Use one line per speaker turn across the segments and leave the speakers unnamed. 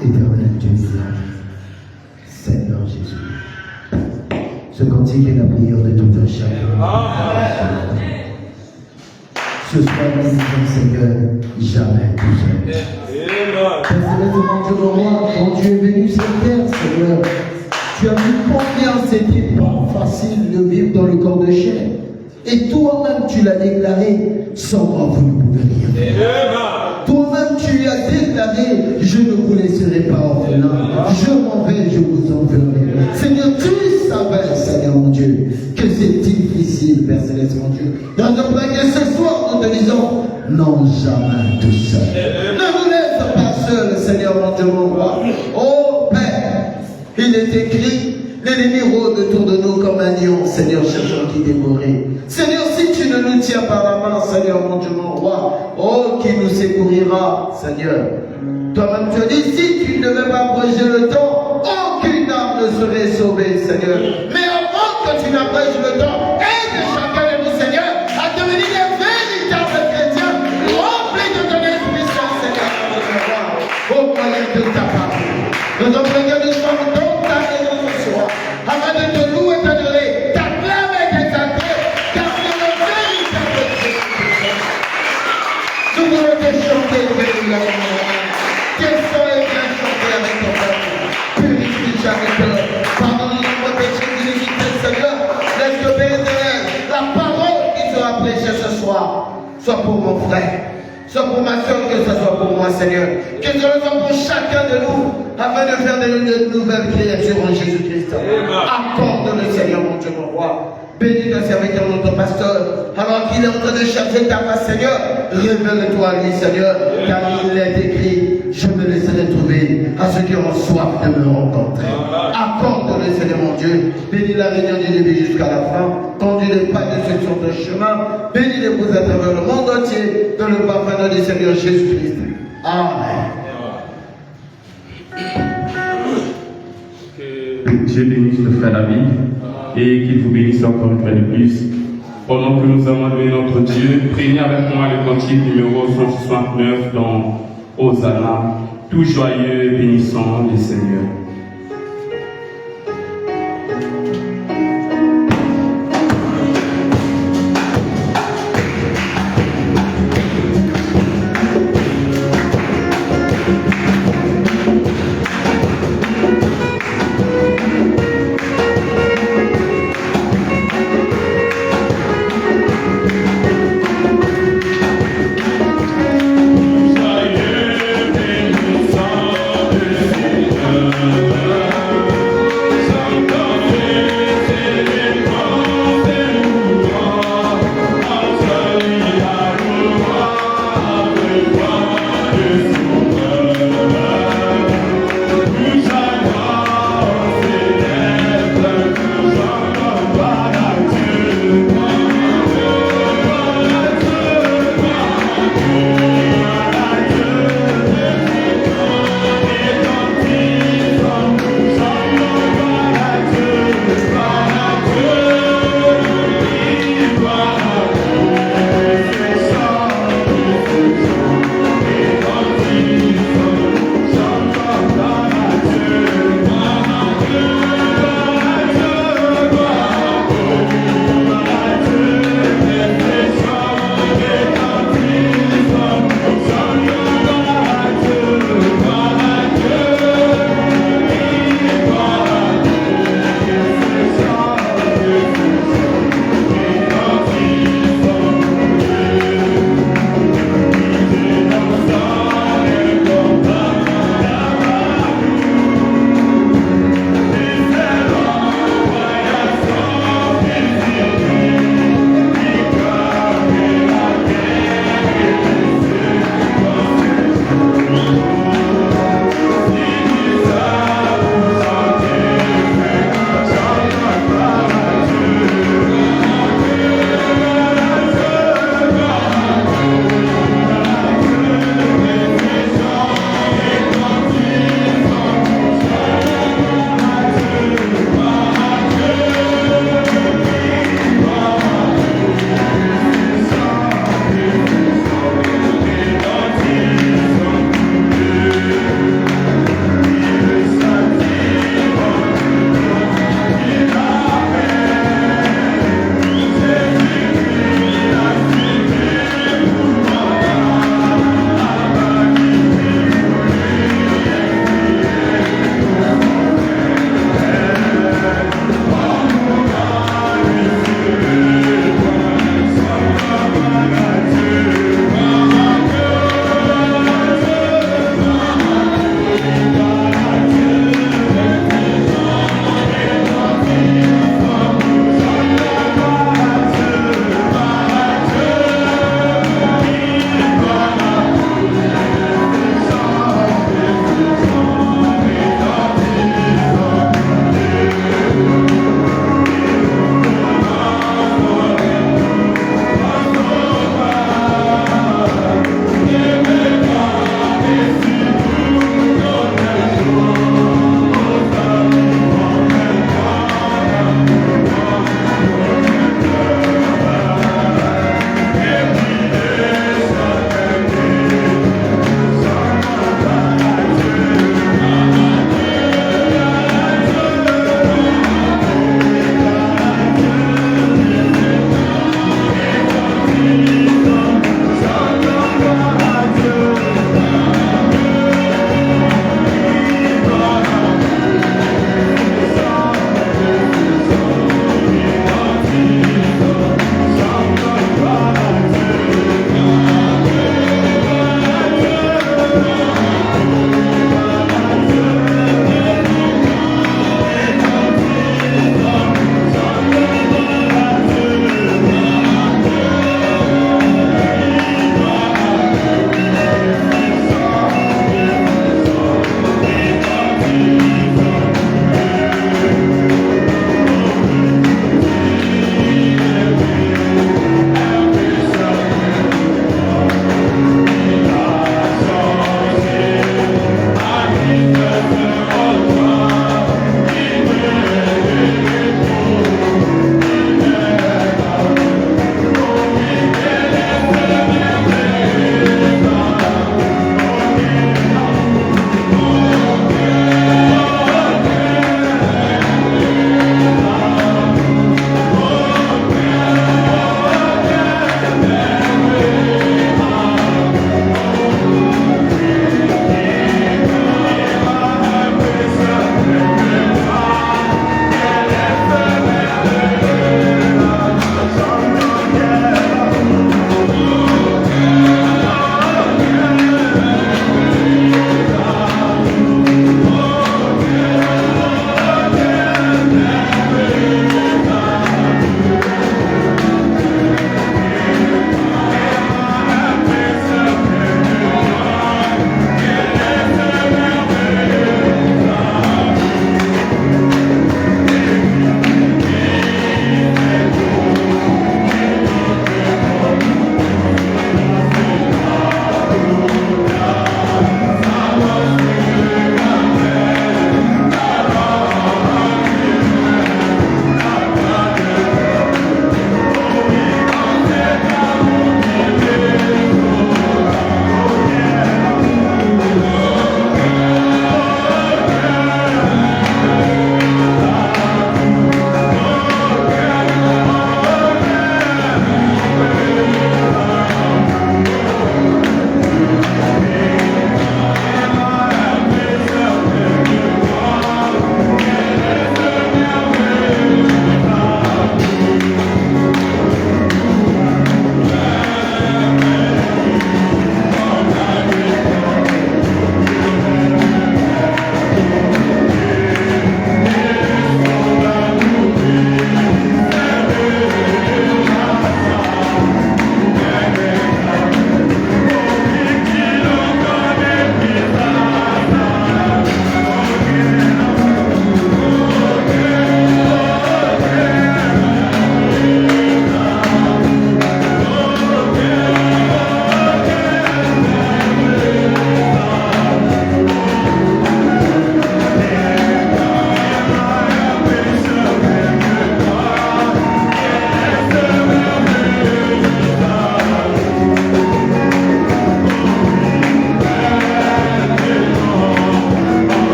Éternel Dieu, Seigneur Jésus, ce cantique est la prière de tout un chacun. Ce soir, nous disons, Seigneur, jamais tout seul. Père céleste, mon Dieu, mon roi, quand tu es venu sur terre, Seigneur, tu as vu combien c'était pas facile de vivre dans le corps de chair. Et toi-même, tu l'as déclaré, sans moi, vous ne pouvez rien faire. Toi-même, tu as déclaré, je ne vous laisserai pas orphelin. Je m'en vais, je vous enverrai. Seigneur, tu savais, Seigneur mon Dieu, que c'est difficile, Père céleste, mon Dieu. Dans notre que ce soir, nous te disons, non, jamais tout seul. Ne nous laisse pas seul, Seigneur mon Dieu, mon roi. Oh Père, il est écrit, l'ennemi rôde autour de nous comme un lion, Seigneur, cherchant qui dévorer. Seigneur, si tu ne nous tiens par la main, Seigneur, mon Dieu, mon roi, oh, qui nous secourira, Seigneur. Toi-même, tu as dit, si tu ne devais pas abréger le temps, aucune âme ne serait sauvée, Seigneur. Mais avant que tu n'abrèges le temps, aide chacun de nous, Seigneur, à devenir des véritables chrétiens, remplis de ton Esprit Saint, Seigneur, mon Dieu, mon roi, au moyen de ta parole. Nous avons besoin de nous dans ta maison ce soir, afin de te louer et t'adorer, t'acclamer et t'exalter, car c'est le véritable Dieu. Nous voulons te chanter, Seigneur. Tes sons est bien chanté avec ton peuple. Purifie chaque cœur. Pardonne-nous nos péchés d'iniquité, Seigneur. Laisse que Père éternel, la parole qui sera prêchée ce soir soit pour mon frère, soit pour ma soeur, que ce soit pour moi, Seigneur. Que ce soit pour chacun de nous, afin de faire de nouvelles créatures en Jésus-Christ. Accorde-le, Seigneur, mon Dieu, mon roi. Bénis ton serviteur, notre pasteur, alors qu'il est en train de chercher ta face, Seigneur. Révèle-toi à lui, Seigneur, car il est écrit, je me laisserai trouver à ceux qui ont soif de me rencontrer. Accorde-le, Seigneur, mon Dieu. Bénis la réunion du début jusqu'à la fin. Conduis les pas de ceux sur ton chemin. Bénis les vous à travers le monde entier, dans le parfum du Seigneur Jésus-Christ. Amen.
Que Dieu bénisse le frère David et qu'il vous bénisse encore une fois de plus. Pendant que nous allons louer notre Dieu, priez avec moi le cantique numéro 169 dans Hosanna, tout joyeux et bénissant le Seigneur.
Joyeux, bénissant le Seigneur.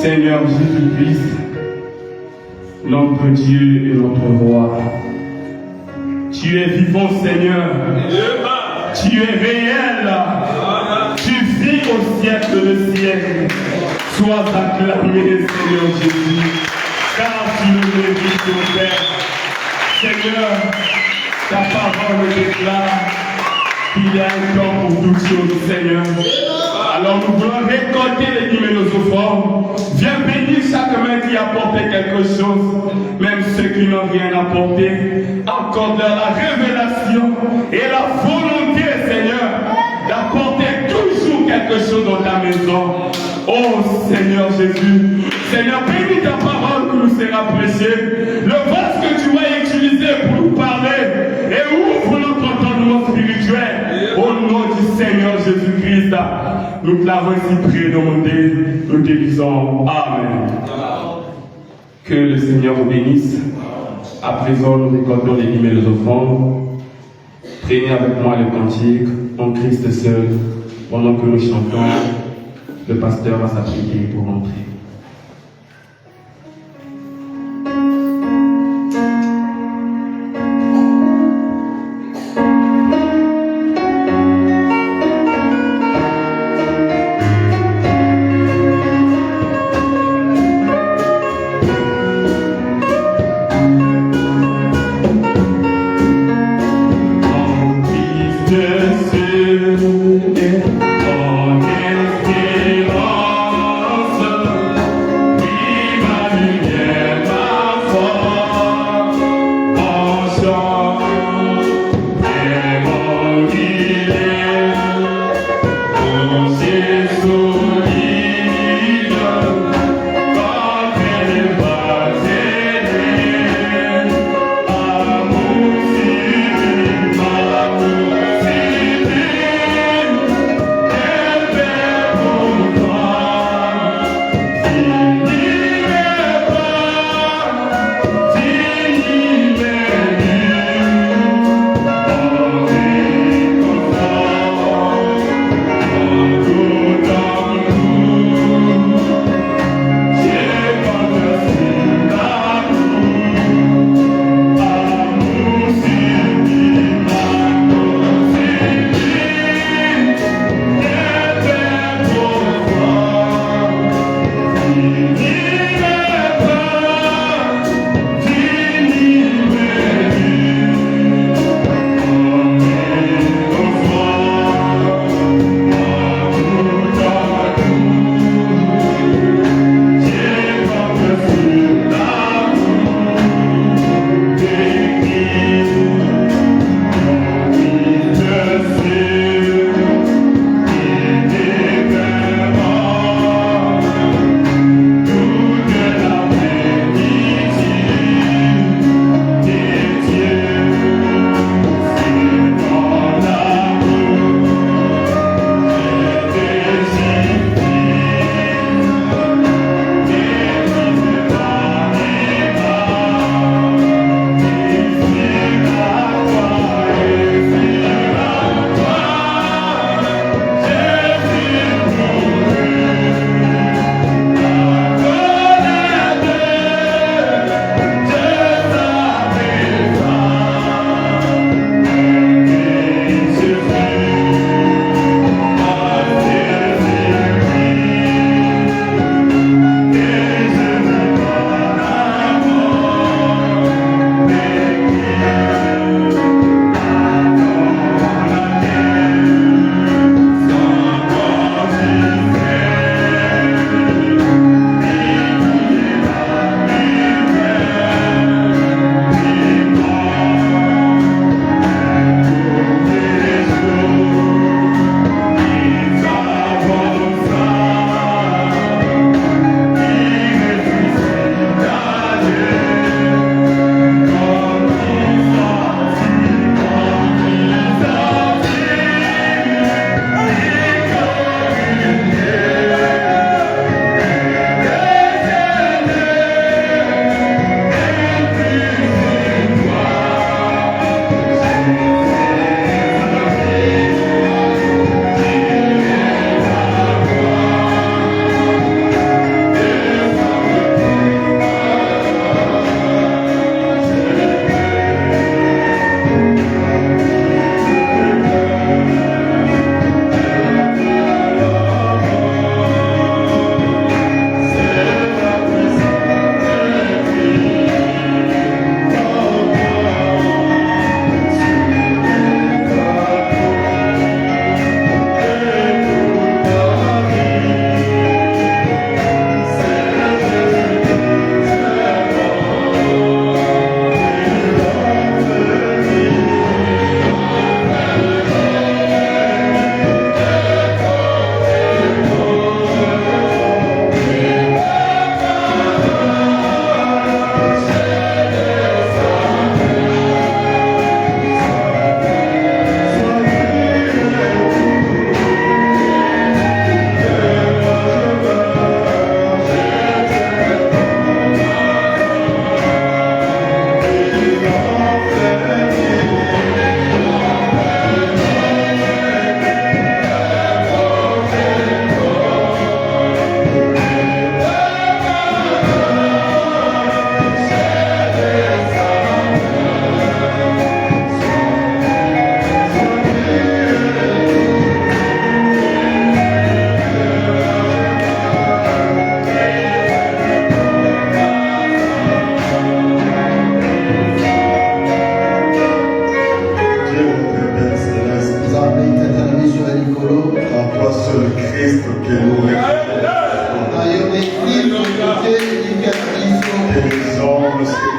Seigneur Jésus-Christ, notre Dieu et notre Roi. Tu es vivant, Seigneur. Tu es réel. Tu vis au siècle de siècle. Sois acclamé, Seigneur Jésus, car tu le mérites, mon Père. Seigneur, ta parole déclare qu'il y a un temps pour toutes choses, Seigneur. Alors nous voulons récolter les dîmes et nos offrandes. Viens bénir chaque main qui a apporté quelque chose, même ceux qui n'ont rien apporté. Accorde-leur la révélation et la volonté, Seigneur, d'apporter toujours quelque chose dans ta maison. Oh Seigneur Jésus, Seigneur, bénis ta parole qui nous sera prêchée. Le vase que tu vas utiliser pour nous parler et ouvre notre entendement spirituel. Au nom du Seigneur Jésus-Christ, nous te l'avons ainsi prié, demandé, nous te disons Amen. Que le Seigneur vous bénisse. À présent, nous récoltons les dîmes et les offrandes. Prenez avec moi le cantique, en Christ seul, pendant que nous chantons. Le pasteur va s'appliquer pour entrer.
En espérance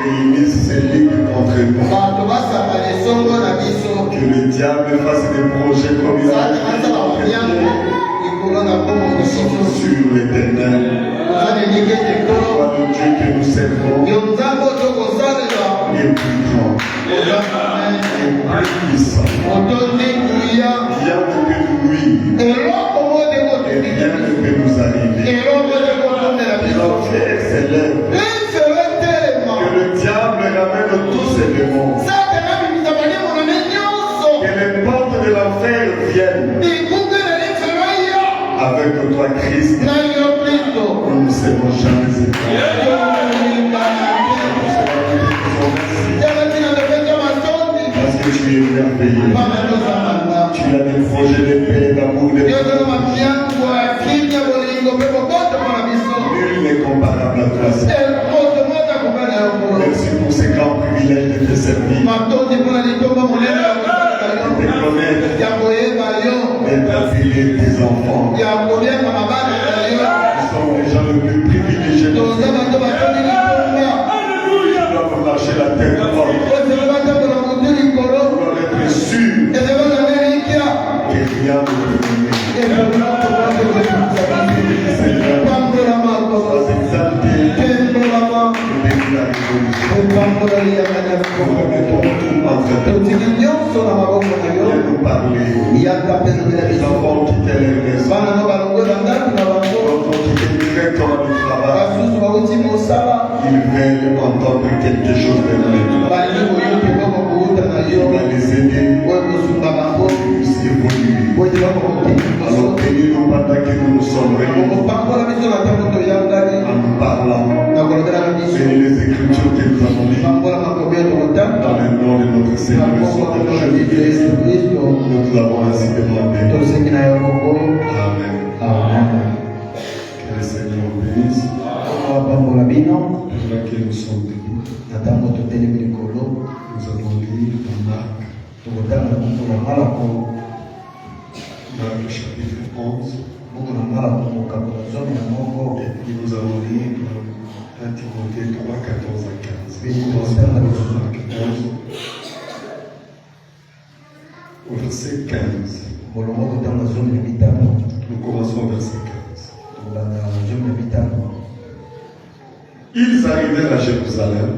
réunissent ses ligues contre nous. Que le diable fasse des projets comme il a fait sur l'éternel. Toi, le Dieu que nous servons est plus grand, est plus puissant. Rien ne peut nous nuire et rien ne peut nous arriver. L'enfer s'élève. Que le diable ramène tous ses démons. Que les portes de l'enfer viennent. Avec toi, Christ, nous ne serons jamais ébranlés. Parce que tu es merveilleux. Tu as des projets de paix, d'amour, de paix. Nul n'est comparable à toi. Merci pour ces grands privilèges de te servir. De te connaître. D'être affilié tes enfants. Nous sommes les gens les plus privilégiés. Nous devons marcher la tête haute. Nous devons être sûrs que rien ne peut nous Seigneur, sois exalté au début de la révolution. Nous remettons tout entre tes mains. Viens nous parler. Les enfants qui quittent les maisons. Les enfants qui quittent directement du travail. Ils veulent entendre quelque chose de toi. Tu vas les aider pour qu'ils puissent évoluer. Alors bénis-nous pendant que nous nous sommes réunis. En nous parlant, bénis les écritures que nous avons lues. Dans le nom de notre Seigneur et Sauveur Jésus-Christ, nous l'avons ainsi demandé. Amen. Que le Seigneur nous bénisse. Pendant que nous sommes debout, nous avons lu dans Marc chapitre 11. Et puis nous allons lire 1 Timothée 3, 14 à 15. Au verset 15. Nous commençons au verset 15. Ils arrivèrent à Jérusalem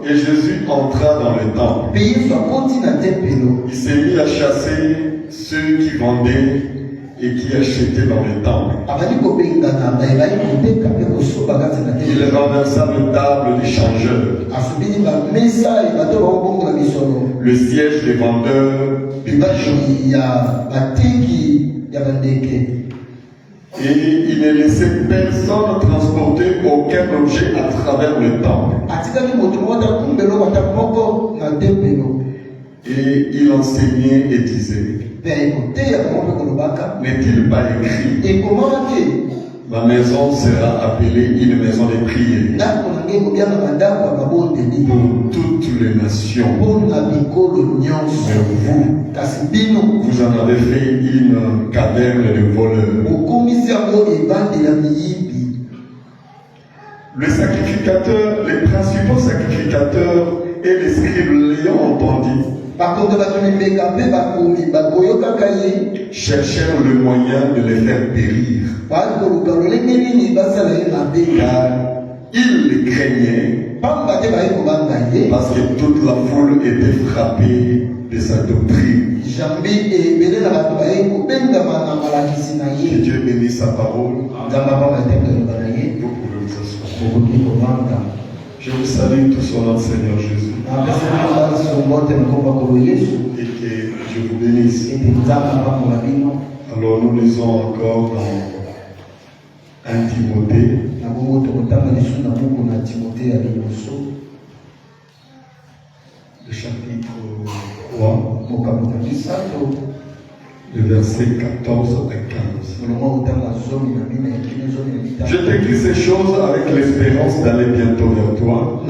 et Jésus entra dans le temple. Il s'est mis à chasser ceux qui vendaient et qui achetaient dans le temple. Il renversa le table des changeurs, le siège des vendeurs et il ne laissait personne transporter aucun objet à travers le temple. Et il enseignait et disait: n'est-il pas écrit, ma maison sera appelée une maison de prière pour toutes les nations. Mais vous en avez fait une caverne de voleurs. Le sacrificateur, les principaux sacrificateurs et les scribes l'ayant entendu, cherchèrent le moyen de les faire périr. Car ils les craignaient parce que toute la foule était frappée de sa doctrine. Que Dieu bénisse sa parole. Vous pouvez vous asseoir. Je vous salue tous au nom du Seigneur Jésus. Et que Dieu vous bénisse. Alors nous lisons encore dans 1 Timothée. Le chapitre 3. Le verset 14 à 15. Je t'écris ces choses avec l'espérance d'aller bientôt vers toi.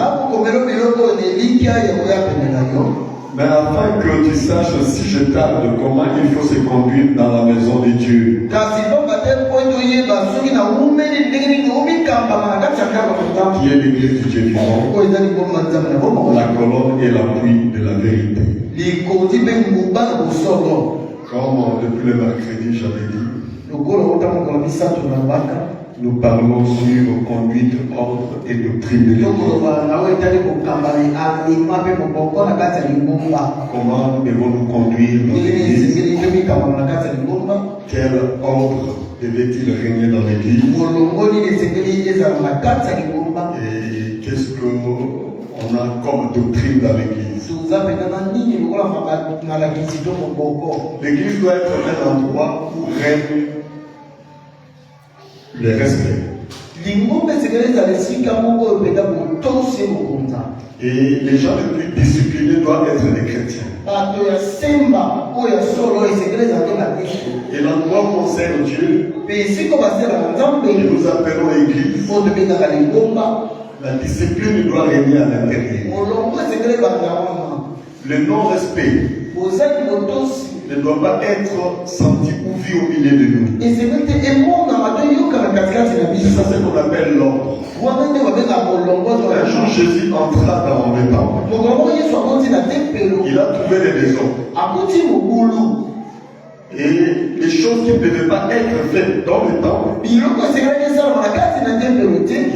Mais afin que tu saches si je tarde comment il faut se conduire dans la maison de Dieu. qui est l'église du Dieu vivant, la colonne et l'appui de la vérité. Comme depuis le mercredi, j'avais dit, nous parlons sur conduite, ordre et doctrine de l'Église. Comment devons-nous conduire dans l'Église? Quel ordre devait-il régner dans l'Église? Et qu'est-ce qu'on a comme doctrine dans l'Église? L'Église doit être un endroit où règne le respect. Et les gens les plus disciplinés doivent être des chrétiens. Et l'endroit où on sert Dieu, que nous appelons l'église, la discipline doit régner à l'intérieur. Le non-respect ne doit pas être senti ou vu au milieu de nous. Et ça, c'est ce qu'on appelle l'ordre. Un jour, Jésus entra dans le temple. Il a trouvé des désordres. Et les choses qui ne devaient pas être faites dans le temple, il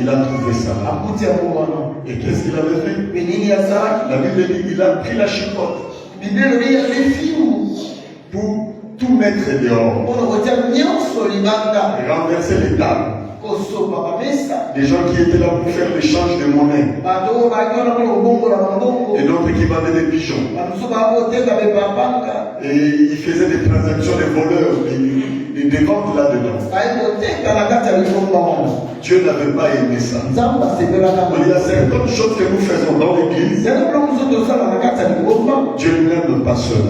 a trouvé ça. Et qu'est-ce qu'il avait fait? La Bible dit qu'il a pris la chicotte pour tout mettre dehors et renverser les tables. Des gens qui étaient là pour faire l'échange de monnaie. Et d'autres qui vendaient des pigeons. Et ils faisaient des transactions de voleurs, des ventes là-dedans. Dieu n'avait pas aimé ça. Il y a certaines choses que nous faisons dans l'église. Dieu n'aime pas cela.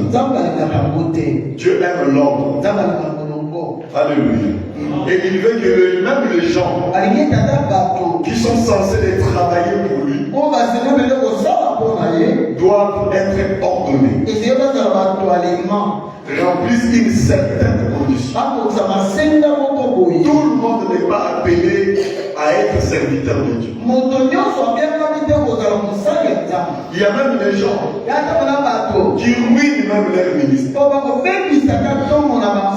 Dieu aime l'ordre. Alléluia. Et il veut que même les gens qui sont censés les travailler pour lui doivent être ordonnés, remplissent une certaine condition. Tout le monde n'est pas appelé à être serviteur de Dieu. Il y a même des gens qui ruinent même leur ministère.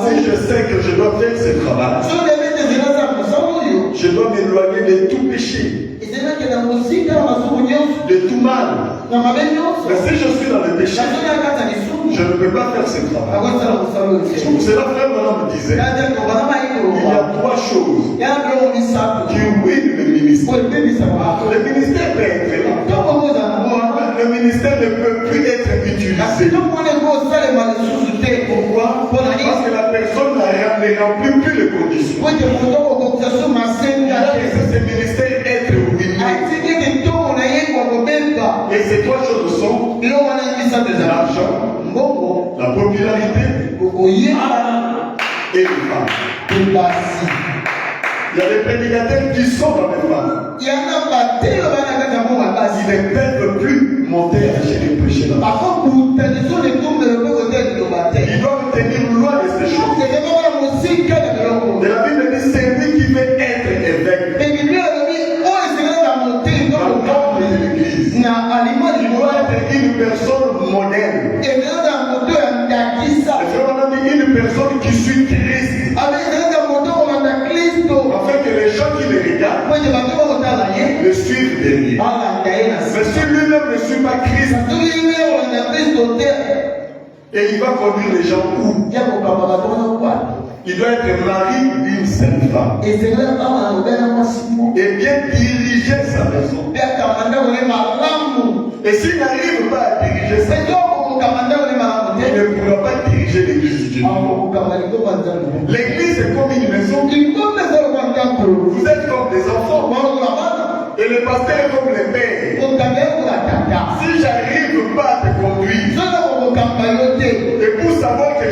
Si je sais que je dois faire ce travail, je dois m'éloigner de tout péché, de tout mal. Mais si je suis dans le péché, je ne peux pas faire ce travail. C'est là frère Madame me disait, il y a trois choses qui ruinent le ministère. Le ministère peut être là. Le ministère ne peut plus être utilisé. Pourquoi? Parce que la personne ne remplit plus les conditions. Ce ministère être ruiné. Et ces trois choses sont l'argent, la popularité et les femmes. Il y a des prédicateurs qui sont dans les femmes. Ils ne peuvent plus monter à gérer le péché. Ils doivent tenir loin de ces choses. Et la Bible dit c'est lui qui veut être évêque. Dans le temple de l'église, il doit être une personne modèle. Et une personne qui suit Christ. Afin que les gens qui le regardent le suivent derrière. Mais si lui-même ne suit pas Christ, et il va conduire les gens où? Il doit être mari d'une seule femme. Et bien diriger sa maison. Et s'il n'arrive pas à diriger sa maison, il ne pourra pas diriger l'église du Dieu. L'église est comme une maison. Vous êtes comme des enfants. Et le pasteur est comme le père. Si j'arrive pas à te conduire, et pour savoir que